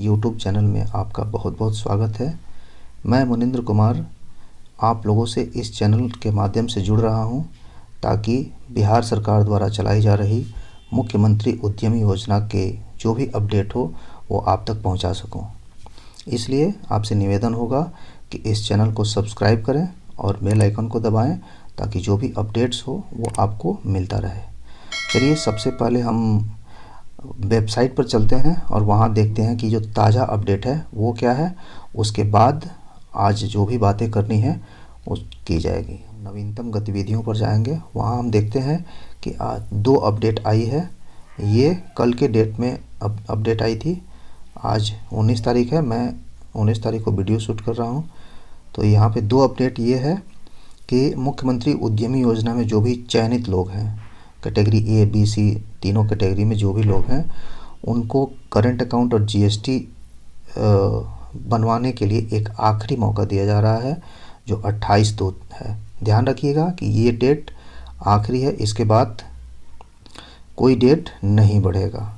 YouTube channel में आपका बहुत बहुत स्वागत है। मैं मुनिंद्र कुमार आप लोगों से इस चैनल के माध्यम से जुड़ रहा हूं ताकि बिहार सरकार द्वारा चलाई जा रही मुख्यमंत्री उद्यमी योजना के जो भी अपडेट हो वो आप तक पहुंचा सकूं। इसलिए आपसे निवेदन होगा कि इस चैनल को सब्सक्राइब करें और बेल आइकन को दबाएं ताकि जो भी अपडेट्स हो वो आपको मिलता रहे। चलिए सबसे पहले हम वेबसाइट पर चलते हैं और वहाँ देखते हैं कि जो ताज़ा अपडेट है वो क्या है। उसके बाद आज जो भी बातें करनी है वो की जाएगी। नवीनतम गतिविधियों पर जाएंगे, वहाँ हम देखते हैं कि आज 2 अपडेट आई है। ये कल के डेट में अपडेट आई थी। आज 19 तारीख है, मैं 19 तारीख को वीडियो शूट कर रहा हूँ। तो यहाँ पे 2 अपडेट ये है कि मुख्यमंत्री उद्यमी योजना में जो भी चयनित लोग हैं, कैटेगरी ए बी सी तीनों कैटेगरी में जो भी लोग हैं, उनको करंट अकाउंट और जीएसटी बनवाने के लिए एक आखिरी मौका दिया जा रहा है जो 28/2 है। ध्यान रखिएगा कि ये डेट आखिरी है, इसके बाद कोई डेट नहीं बढ़ेगा।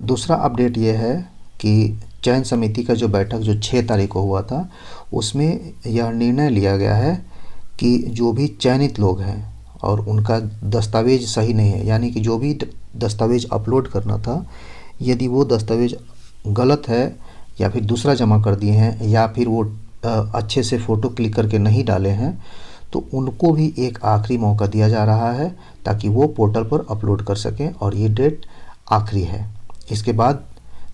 दूसरा अपडेट ये है कि चयन समिति का जो बैठक जो 6 तारीख को हुआ था, उसमें यह निर्णय लिया गया है कि जो भी चयनित लोग हैं और उनका दस्तावेज सही नहीं है, यानी कि जो भी दस्तावेज अपलोड करना था, यदि वो दस्तावेज गलत है या फिर दूसरा जमा कर दिए हैं या फिर वो अच्छे से फ़ोटो क्लिक करके नहीं डाले हैं, तो उनको भी एक आखिरी मौका दिया जा रहा है ताकि वो पोर्टल पर अपलोड कर सकें और ये डेट आखिरी है। इसके बाद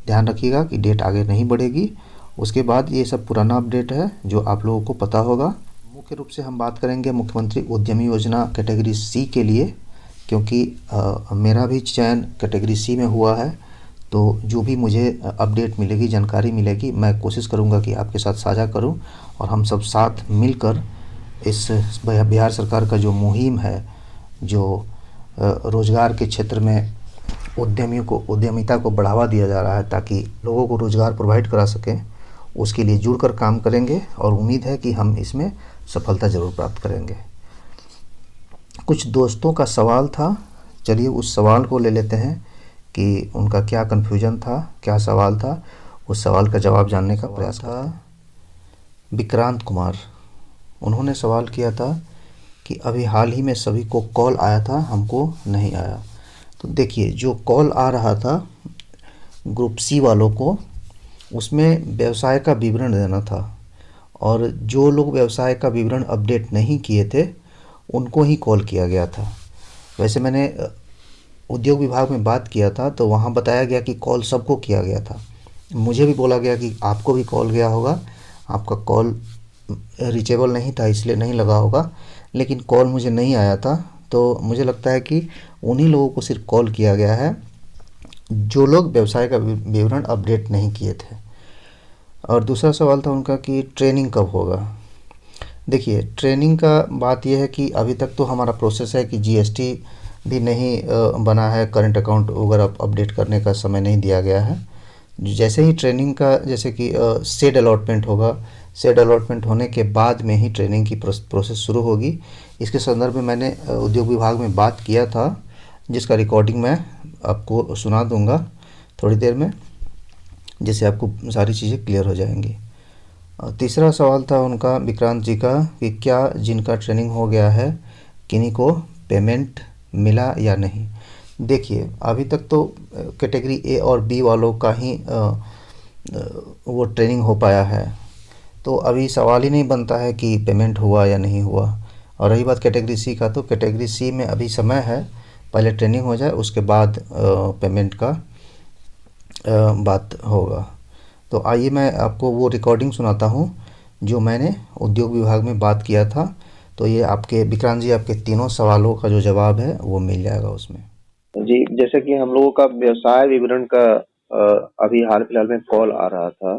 ध्यान रखिएगा कि डेट आगे नहीं बढ़ेगी। उसके बाद ये सब पुराना अपडेट है जो आप लोगों को पता होगा। मुख्य रूप से हम बात करेंगे मुख्यमंत्री उद्यमी योजना कैटेगरी सी के लिए, क्योंकि मेरा भी चयन कैटेगरी सी में हुआ है। तो जो भी मुझे अपडेट मिलेगी, जानकारी मिलेगी, मैं कोशिश करूंगा कि आपके साथ साझा करूं और हम सब साथ मिलकर इस बिहार सरकार का जो मुहिम है, जो रोज़गार के क्षेत्र में उद्यमियों को, उद्यमिता को बढ़ावा दिया जा रहा है ताकि लोगों को रोज़गार प्रोवाइड करा सकें, उसके लिए जुड़कर काम करेंगे और उम्मीद है कि हम इसमें सफलता ज़रूर प्राप्त करेंगे। कुछ दोस्तों का सवाल था, चलिए उस सवाल को ले लेते हैं कि उनका क्या कन्फ्यूजन था, क्या सवाल था। उस सवाल का जवाब जानने का प्रयास था। विक्रांत कुमार, उन्होंने सवाल किया था कि अभी हाल ही में सभी को कॉल आया था, हमको नहीं आया। तो देखिए, जो कॉल आ रहा था ग्रुप सी वालों को, उसमें व्यवसाय का विवरण देना था और जो लोग व्यवसाय का विवरण अपडेट नहीं किए थे उनको ही कॉल किया गया था। वैसे मैंने उद्योग विभाग में बात किया था तो वहाँ बताया गया कि कॉल सबको किया गया था। मुझे भी बोला गया कि आपको भी कॉल गया होगा, आपका कॉल रीचेबल नहीं था इसलिए नहीं लगा होगा, लेकिन कॉल मुझे नहीं आया था। तो मुझे लगता है कि उन्हीं लोगों को सिर्फ कॉल किया गया है जो लोग व्यवसाय का विवरण अपडेट नहीं किए थे। और दूसरा सवाल था उनका कि ट्रेनिंग कब होगा। देखिए, ट्रेनिंग का बात यह है कि अभी तक तो हमारा प्रोसेस है कि जीएसटी भी नहीं बना है, करंट अकाउंट वगैरह अपडेट करने का समय नहीं दिया गया है। जैसे ही ट्रेनिंग का, जैसे कि सेड अलॉटमेंट होगा, सेड अलॉटमेंट होने के बाद में ही ट्रेनिंग की प्रोसेस शुरू होगी। इसके संदर्भ में मैंने उद्योग विभाग में बात किया था, जिसका रिकॉर्डिंग मैं आपको सुना दूंगा थोड़ी देर में, जिससे आपको सारी चीज़ें क्लियर हो जाएंगी। तीसरा सवाल था उनका, विक्रांत जी का, कि क्या जिनका ट्रेनिंग हो गया है किन्हीं को पेमेंट मिला या नहीं। देखिए, अभी तक तो कैटेगरी ए और बी वालों का ही वो ट्रेनिंग हो पाया है, तो अभी सवाल ही नहीं बनता है कि पेमेंट हुआ या नहीं हुआ। और रही बात कैटेगरी सी का, तो कैटेगरी सी में अभी समय है, पहले ट्रेनिंग हो जाए उसके बाद पेमेंट का बात होगा। तो आइए मैं आपको वो रिकॉर्डिंग सुनाता हूँ जो मैंने उद्योग विभाग में बात किया था। तो ये आपके विक्रांत जी, आपके तीनों सवालों का जो जवाब है वो मिल जाएगा उसमें। जी, जैसे कि हम लोगों का व्यवसाय विवरण का अभी हाल फिलहाल में कॉल आ रहा था।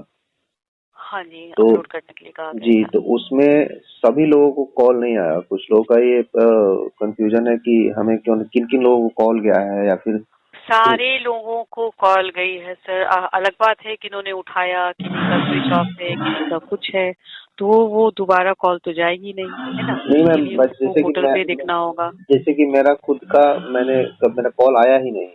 हाँ जी, तो अपलोड करने के लिए कहा गया जी, था। तो उसमें सभी लोगों को कॉल नहीं आया। कुछ लोगों का ये कंफ्यूजन है कि हमें क्यों, किन किन लोगों को कॉल गया है या फिर सारे लोगों को कॉल गई है सर। अलग बात है किन्होंने उठाया, किन्हीं का स्विच ऑफ है, किन्हीं का कुछ है, तो वो दोबारा कॉल तो जाएगी नहीं, है ना। नहीं उसके मैम, लिए बस उनको पोर्टल पे देखना होगा। जैसे कि मेरा खुद का, मेरा कॉल आया ही नहीं।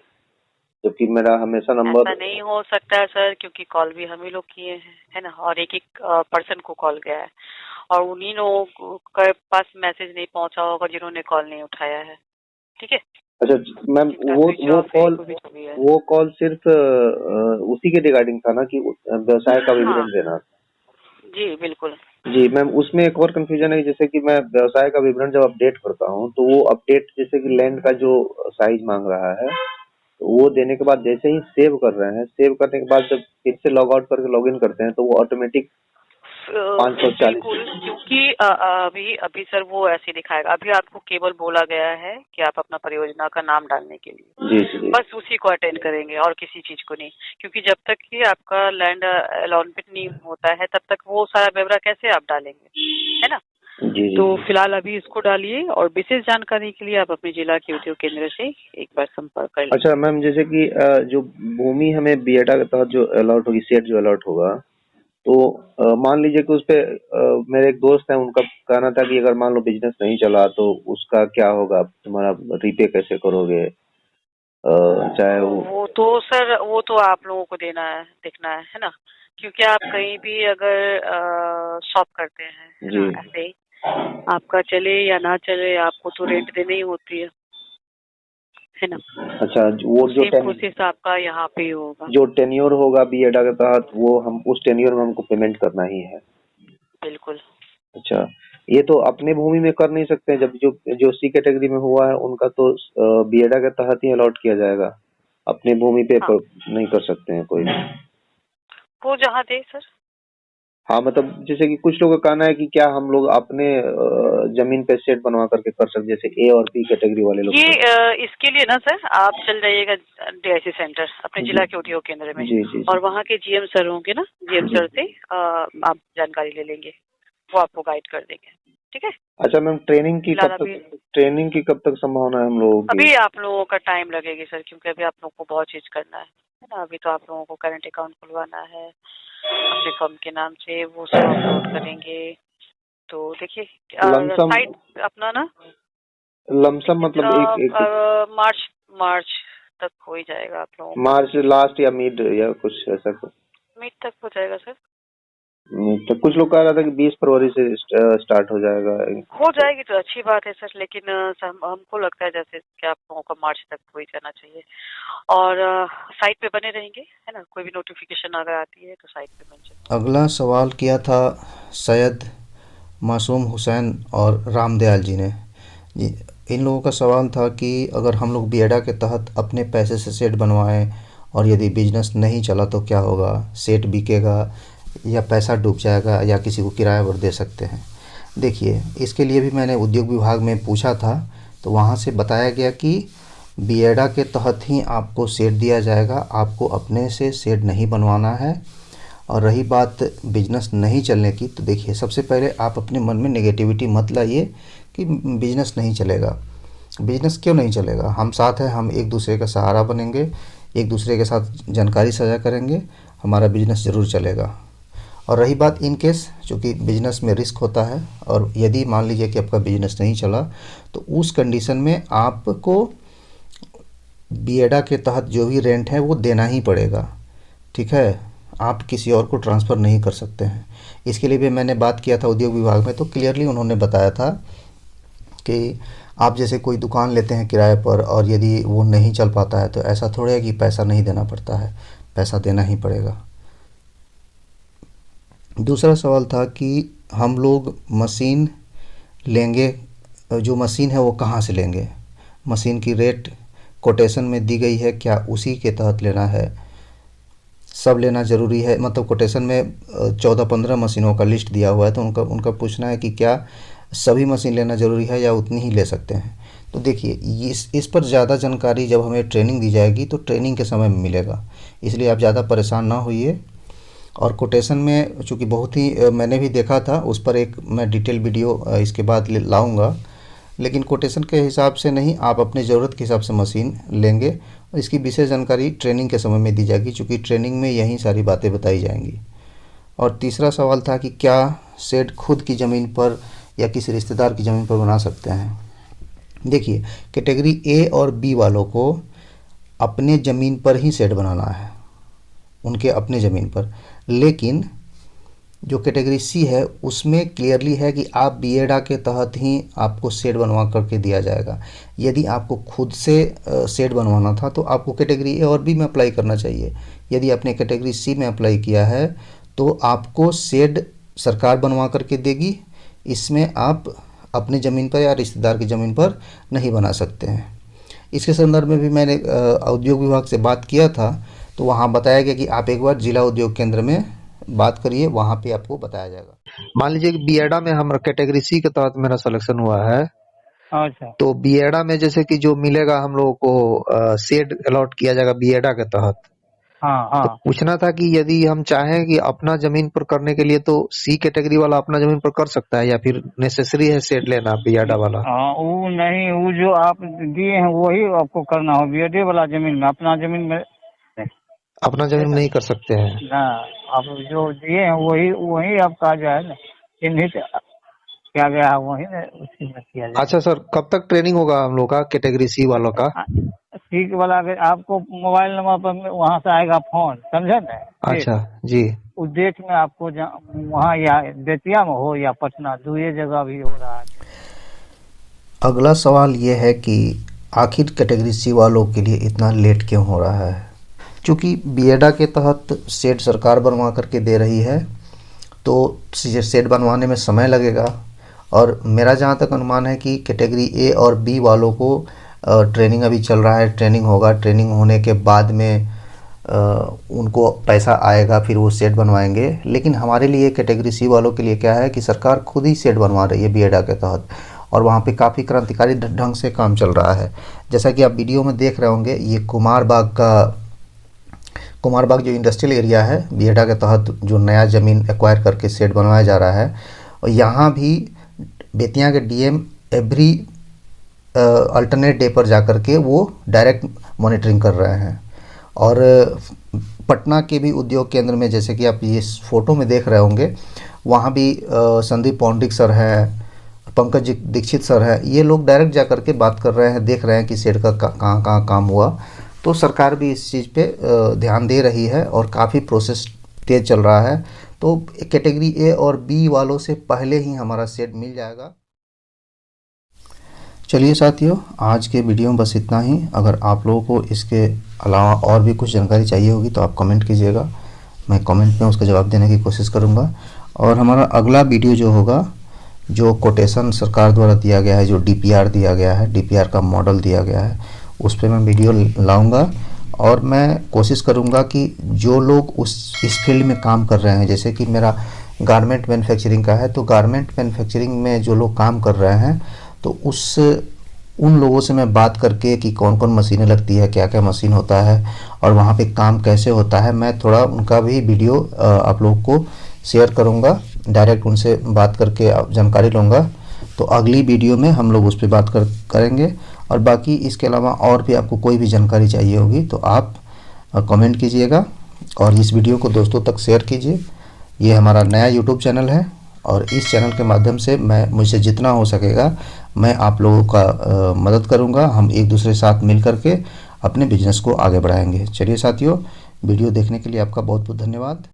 जबकि मेरा हमेशा ऐसा नंबर। नहीं हो सकता है सर, क्योंकि कॉल भी हम ही लोग किए हैं, है ना, और एक एक पर्सन को कॉल गया है और उन्हीं लोगों के पास मैसेज नहीं पहुंचा होगा जिन्होंने कॉल नहीं उठाया है। ठीक है, अच्छा मैम, जिनका वो स्विच वो ऑफ है, कॉल कोई भी जो भी है। वो कॉल सिर्फ उसी के रिगार्डिंग था ना कि व्यवसाय का हाँ विवरण देना। जी बिल्कुल। जी मैम, उसमें एक और कंफ्यूजन है, जैसे कि मैं व्यवसाय का विवरण जब अपडेट करता हूँ तो वो अपडेट जैसे कि लैंड का जो साइज मांग रहा है, तो वो देने के बाद जैसे ही सेव कर रहे हैं, सेव करने के बाद जब फिर से लॉग आउट करके लॉग इन करते हैं तो वो ऑटोमेटिक 540। बिल्कुल, क्योंकि अभी अभी सर वो ऐसे दिखाएगा। अभी आपको केवल बोला गया है कि आप अपना परियोजना का नाम डालने के लिए जी जी बस उसी को अटेंड करेंगे और किसी चीज को नहीं, क्योंकि जब तक कि आपका लैंड अलॉटमेंट नहीं होता है तब तक वो सारा ब्यौरा कैसे आप डालेंगे, है ना। जी जी तो जी। फिलहाल अभी इसको डालिए और विशेष जानकारी के लिए आप अपने जिला के उद्योग केंद्र से एक बार संपर्क कर लीजिए। अच्छा मैम, जैसे कि जो भूमि हमें बीएडा के तहत जो अलॉट होगी, सेट जो अलॉट होगा, तो मान लीजिए कि उस पे मेरे एक दोस्त है, उनका कहना था कि अगर मान लो बिजनेस नहीं चला तो उसका क्या होगा, तुम्हारा रीपे कैसे करोगे, चाहे वो। वो तो सर, वो तो आप लोगों को देना है, देखना है ना, क्योंकि आप कहीं भी अगर शॉप करते हैं, है जी। ना, ऐसे ही आपका चले या ना चले आपको तो रेंट देनी ही होती है ना। अच्छा, वो तो जो सेम प्रोसेस आपका यहाँ पे ही होगा। जो टेन्योर होगा बीएडा के तहत, वो हम उस टेन्योर में हमको पेमेंट करना ही है। बिल्कुल। अच्छा, ये तो अपने भूमि में कर नहीं सकते हैं, जब जो जो सी कैटेगरी में हुआ है उनका तो बीएडा के तहत ही अलॉट किया जाएगा, अपने भूमि पे हाँ, नहीं कर सकते हैं कोई। वो जहाँ दे सर। हाँ मतलब जैसे कि कुछ लोगों का कहना है कि क्या हम लोग अपने जमीन पे सेट बनवा करके कर सकते, जैसे ए और बी कैटेगरी वाले लोग ये कर। इसके लिए ना सर आप चल जाइएगा डीआईसी सेंटर अपने जी जिला के उद्योग केंद्र में, जी जी और वहाँ के जीएम सर होंगे ना, जीएम जी। सर से आप जानकारी ले लेंगे, वो आपको गाइड कर देंगे। ठीक है, अच्छा मैम, फिलहाल अभी ट्रेनिंग की कब तक संभावना है हम लोगों की? अभी आप लोगों का टाइम लगेगी सर, क्योंकि अभी आप लोगों को बहुत चीज करना है ना। अभी तो आप लोगों को करंट अकाउंट खुलवाना है अपने फर्म के नाम से, वो सब अपलोड करेंगे। तो देखिए लमसम साइट अपना ना लमसम मतलब एक मार्च मार्च तक हो ही जाएगा आप लोगों का। मार्च लास्ट या मिड या कुछ ऐसा कुछ। मिड तक हो जाएगा सर। तो कुछ लोग कह रहा था कि 20 फरवरी से स्टार्ट हो जाएगा। हो जाएगी तो अच्छी बात है सर, लेकिन हमको लगता है जैसे कि आप लोगों का मार्च तक हो ही जाना चाहिए। और साइट पे बने रहेंगे, है ना, कोई भी नोटिफिकेशन अगर आती है तो साइट पे बन जाए। अगला सवाल किया था सैयद मासूम हुसैन और रामदयाल जी ने। जी, इन लोगों का सवाल था कि अगर हम लोग बीएडा के तहत अपने पैसे से सेट बनवाएं और यदि बिजनेस नहीं चला तो क्या होगा, सेट बिकेगा या पैसा डूब जाएगा या किसी को किराए पर दे सकते हैं। देखिए, इसके लिए भी मैंने उद्योग विभाग में पूछा था, तो वहाँ से बताया गया कि बीएडा के तहत ही आपको सेट दिया जाएगा, आपको अपने से सेट नहीं बनवाना है। और रही बात बिजनेस नहीं चलने की, तो देखिए सबसे पहले आप अपने मन में नेगेटिविटी मत लाइए कि बिजनेस नहीं चलेगा। बिजनेस क्यों नहीं चलेगा, हम साथ हैं, हम एक दूसरे का सहारा बनेंगे, एक दूसरे के साथ जानकारी साझा करेंगे, हमारा बिजनेस ज़रूर चलेगा। और रही बात इन केस, चूँकि बिजनेस में रिस्क होता है, और यदि मान लीजिए कि आपका बिजनेस नहीं चला तो उस कंडीशन में आपको बीएडा के तहत जो भी रेंट है वो देना ही पड़ेगा। ठीक है, आप किसी और को ट्रांसफ़र नहीं कर सकते हैं। इसके लिए भी मैंने बात किया था उद्योग विभाग में, तो क्लियरली उन्होंने बताया था कि आप जैसे कोई दुकान लेते हैं किराए पर और यदि वो नहीं चल पाता है तो ऐसा थोड़ा है कि पैसा नहीं देना पड़ता है, पैसा देना ही पड़ेगा। दूसरा सवाल था कि हम लोग मशीन लेंगे, जो मशीन है वो कहाँ से लेंगे, मशीन की रेट कोटेशन में दी गई है, क्या उसी के तहत लेना है, सब लेना ज़रूरी है। मतलब कोटेशन में 14-15 मशीनों का लिस्ट दिया हुआ है, तो उनका पूछना है कि क्या सभी मशीन लेना ज़रूरी है या उतनी ही ले सकते हैं। तो देखिए, इस पर ज़्यादा जानकारी जब हमें ट्रेनिंग दी जाएगी तो ट्रेनिंग के समय में मिलेगा, इसलिए आप ज़्यादा परेशान ना होइए। और कोटेशन में चूँकि बहुत ही मैंने भी देखा था, उस पर एक मैं डिटेल वीडियो इसके बाद लाऊंगा, लेकिन कोटेशन के हिसाब से नहीं, आप अपने ज़रूरत के हिसाब से मशीन लेंगे और इसकी विशेष जानकारी ट्रेनिंग के समय में दी जाएगी, चूँकि ट्रेनिंग में यही सारी बातें बताई जाएंगी। और तीसरा सवाल था कि क्या शेड खुद की ज़मीन पर या किसी रिश्तेदार की ज़मीन पर बना सकते हैं। देखिए, कैटेगरी ए और बी वालों को अपने ज़मीन पर ही शेड बनाना है, उनके अपने ज़मीन पर। लेकिन जो कैटेगरी सी है उसमें क्लियरली है कि आप बीएडा के तहत ही आपको शेड बनवा करके दिया जाएगा। यदि आपको खुद से शेड बनवाना था तो आपको कैटेगरी ए और बी में अप्लाई करना चाहिए। यदि आपने कैटेगरी सी में अप्लाई किया है तो आपको शेड सरकार बनवा करके देगी। इसमें आप अपनी ज़मीन पर या रिश्तेदार की ज़मीन पर नहीं बना सकते हैं। इसके संदर्भ में भी मैंने उद्योग विभाग से बात किया था, तो वहाँ बताया गया कि आप एक बार जिला उद्योग केंद्र में बात करिए, वहाँ पे आपको बताया जाएगा। मान लीजिए कि बीएडा में हम कैटेगरी सी के तहत मेरा सिलेक्शन हुआ है, अच्छा। तो बीएडा में जैसे कि जो मिलेगा हम लोगों को शेड अलॉट किया जाएगा बीएडा के तहत। हाँ तो हाँ पूछना था कि यदि हम चाहें कि अपना जमीन पर करने के लिए तो सी कैटेगरी वाला अपना जमीन पर कर सकता है या फिर नेसेसरी है शेड लेना बीएडा वाला? हाँ, वो नहीं, वो जो आप दिए हैं वही आपको करना हो। बीएडए वाला जमीन में, अपना जमीन में अपना जमीन में नहीं कर सकते हैं। ना, आप जो दिए हैं वही वही आपका जो है ना चिन्हित किया गया है, वही ना उसी में किया जाए। अच्छा सर, कब तक ट्रेनिंग होगा हम लोग का कैटेगरी सी वालों का? ठीक वाला अगर आपको मोबाइल नंबर पर वहाँ से आएगा फोन, समझे ना? अच्छा जी। उस डेट में आपको वहाँ या बेतिया में हो या पटना, दो जगह भी हो रहा है। अगला सवाल ये है कि आखिर कैटेगरी सी वालों के लिए इतना लेट क्यों हो रहा है? क्योंकि बीएडा के तहत शेड सरकार बनवा करके दे रही है, तो शेड बनवाने में समय लगेगा। और मेरा जहाँ तक अनुमान है कि कैटेगरी ए और बी वालों को ट्रेनिंग अभी चल रहा है, ट्रेनिंग होगा। ट्रेनिंग होने के बाद में उनको पैसा आएगा, फिर वो शेड बनवाएंगे। लेकिन हमारे लिए कैटेगरी सी वालों के लिए क्या है कि सरकार खुद ही शेड बनवा रही है बीएडा के तहत, और वहाँ पे काफ़ी क्रांतिकारी ढंग से काम चल रहा है। जैसा कि आप वीडियो में देख रहे होंगे, ये कुमारबाग जो इंडस्ट्रियल एरिया है, बीएडा के तहत जो नया ज़मीन एक्वायर करके शेड बनवाया जा रहा है। और यहाँ भी बेतिया के डीएम एवरी अल्टरनेट डे पर जा कर के वो डायरेक्ट मॉनिटरिंग कर रहे हैं। और पटना के भी उद्योग केंद्र में, जैसे कि आप ये फ़ोटो में देख रहे होंगे, वहाँ भी संदीप पौंडिक सर है, पंकज दीक्षित सर है, ये लोग डायरेक्ट जा कर के बात कर रहे हैं, देख रहे हैं कि शेड का कहाँ कहाँ काम हुआ। तो सरकार भी इस चीज़ पे ध्यान दे रही है और काफ़ी प्रोसेस तेज़ चल रहा है। तो कैटेगरी ए और बी वालों से पहले ही हमारा शेड मिल जाएगा। चलिए साथियों, आज के वीडियो में बस इतना ही। अगर आप लोगों को इसके अलावा और भी कुछ जानकारी चाहिए होगी तो आप कमेंट कीजिएगा, मैं कमेंट में उसका जवाब देने की कोशिश करूँगा। और हमारा अगला वीडियो जो होगा, जो कोटेशन सरकार द्वारा दिया गया है, जो डीपीआर दिया गया है, डीपीआर का मॉडल दिया गया है, उस पर मैं वीडियो लाऊंगा। और मैं कोशिश करूंगा कि जो लोग इस फील्ड में काम कर रहे हैं, जैसे कि मेरा गारमेंट मैन्युफैक्चरिंग का है, तो गारमेंट मैन्युफैक्चरिंग में जो लोग काम कर रहे हैं, तो उन लोगों से मैं बात करके कि कौन कौन मशीनें लगती है, क्या क्या मशीन होता है और वहाँ पे काम कैसे होता है, मैं थोड़ा उनका भी वीडियो आप लोगों को शेयर करूँगा। डायरेक्ट उनसे बात करके जानकारी लूँगा। तो अगली वीडियो में हम लोग उस पर बात करेंगे। और बाकी इसके अलावा और भी आपको कोई भी जानकारी चाहिए होगी तो आप कमेंट कीजिएगा और इस वीडियो को दोस्तों तक शेयर कीजिए। ये हमारा नया यूट्यूब चैनल है और इस चैनल के माध्यम से मुझसे जितना हो सकेगा मैं आप लोगों का मदद करूंगा। हम एक दूसरे के साथ मिल करके अपने बिजनेस को आगे बढ़ाएंगे। चलिए साथियों, वीडियो देखने के लिए आपका बहुत बहुत धन्यवाद।